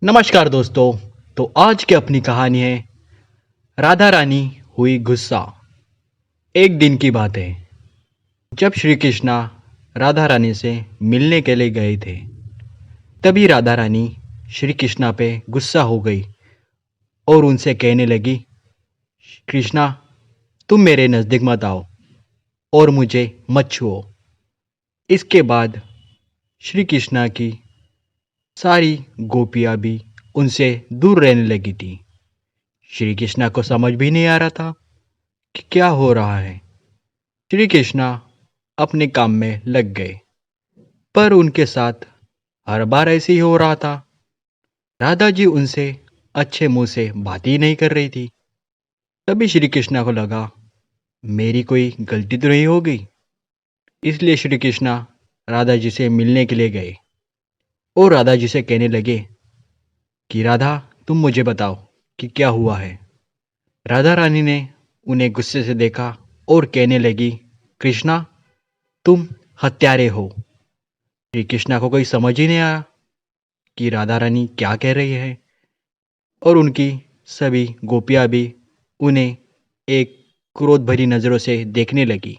नमस्कार दोस्तों। तो आज की अपनी कहानी है राधा रानी हुई गुस्सा। एक दिन की बात है जब श्री कृष्णा राधा रानी से मिलने के लिए गए थे। तभी राधा रानी श्री कृष्णा पे गुस्सा हो गई और उनसे कहने लगी, कृष्णा, तुम मेरे नज़दीक मत आओ और मुझे मत छुओ। इसके बाद श्री कृष्णा की सारी गोपियाँ भी उनसे दूर रहने लगी थी। श्री कृष्णा को समझ भी नहीं आ रहा था कि क्या हो रहा है। श्री कृष्णा अपने काम में लग गए, पर उनके साथ हर बार ऐसे ही हो रहा था। राधा जी उनसे अच्छे मुंह से बात ही नहीं कर रही थी। तभी श्री कृष्णा को लगा, मेरी कोई गलती तो नहीं हो गई। इसलिए श्री कृष्णा राधा जी से मिलने के लिए गए और राधा जी से कहने लगे कि राधा, तुम मुझे बताओ कि क्या हुआ है। राधा रानी ने उन्हें गुस्से से देखा और कहने लगी, कृष्णा, तुम हत्यारे हो। श्री कृष्णा को कोई समझ ही नहीं आया कि राधा रानी क्या कह रही है और उनकी सभी गोपियाँ भी उन्हें एक क्रोध भरी नज़रों से देखने लगी।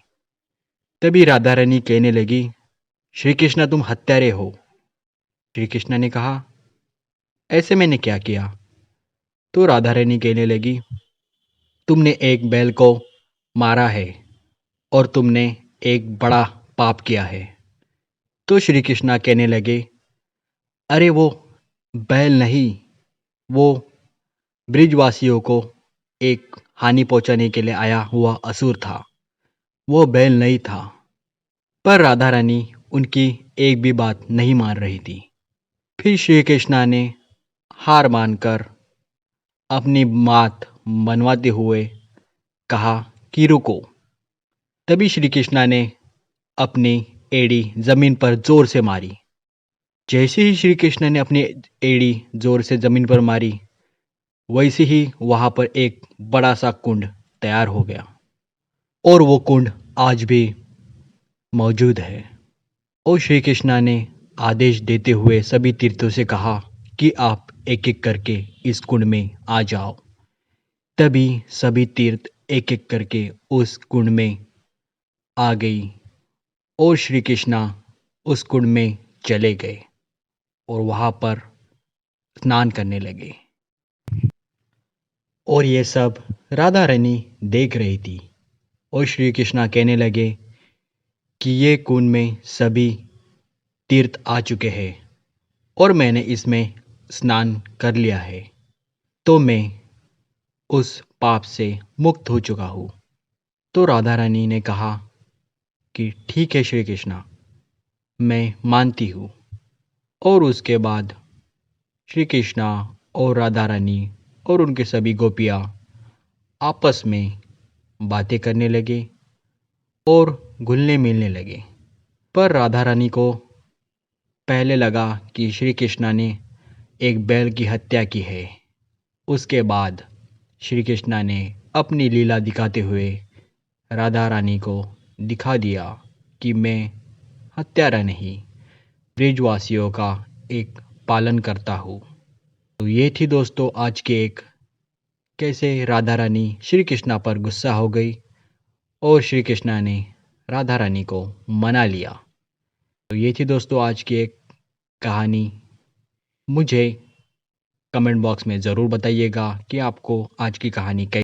तभी राधा रानी कहने लगी, श्री कृष्णा, तुम हत्यारे हो। श्री कृष्णा ने कहा, ऐसे मैंने क्या किया? तो राधा रानी कहने लगी, तुमने एक बैल को मारा है और तुमने एक बड़ा पाप किया है। तो श्री कृष्णा कहने लगे, अरे वो बैल नहीं, वो ब्रिजवासियों को एक हानि पहुंचाने के लिए आया हुआ असुर था, वो बैल नहीं था। पर राधा रानी उनकी एक भी बात नहीं मान रही थी। फिर श्री कृष्णा ने हार मानकर अपनी बात मनवाते हुए कहा कि रुको। तभी श्री कृष्णा ने अपनी एड़ी जमीन पर जोर से मारी। जैसे ही श्री कृष्ण ने अपनी एड़ी जोर से जमीन पर मारी, वैसे ही वहां पर एक बड़ा सा कुंड तैयार हो गया और वो कुंड आज भी मौजूद है। और श्री कृष्णा ने आदेश देते हुए सभी तीर्थों से कहा कि आप एक एक करके इस कुंड में आ जाओ। तभी सभी तीर्थ एक एक करके उस कुंड में आ गई और श्री कृष्णा उस कुंड में चले गए और वहां पर स्नान करने लगे। और ये सब राधा रानी देख रही थी और श्री कृष्णा कहने लगे कि ये कुंड में सभी तीर्थ आ चुके हैं और मैंने इसमें स्नान कर लिया है, तो मैं उस पाप से मुक्त हो चुका हूँ। तो राधा रानी ने कहा कि ठीक है श्री कृष्णा, मैं मानती हूँ। और उसके बाद श्री कृष्णा और राधा रानी और उनके सभी गोपियाँ आपस में बातें करने लगे और घुलने मिलने लगे। पर राधा रानी को पहले लगा कि श्री कृष्णा ने एक बैल की हत्या की है। उसके बाद श्री कृष्णा ने अपनी लीला दिखाते हुए राधा रानी को दिखा दिया कि मैं हत्यारा नहीं, ब्रिजवासियों का एक पालन करता हूँ। तो ये थी दोस्तों आज के एक कैसे राधा रानी श्री कृष्णा पर गुस्सा हो गई और श्री कृष्णा ने राधा रानी को मना लिया। तो ये थी दोस्तों आज की एक कहानी। मुझे कमेंट बॉक्स में ज़रूर बताइएगा कि आपको आज की कहानी कैसी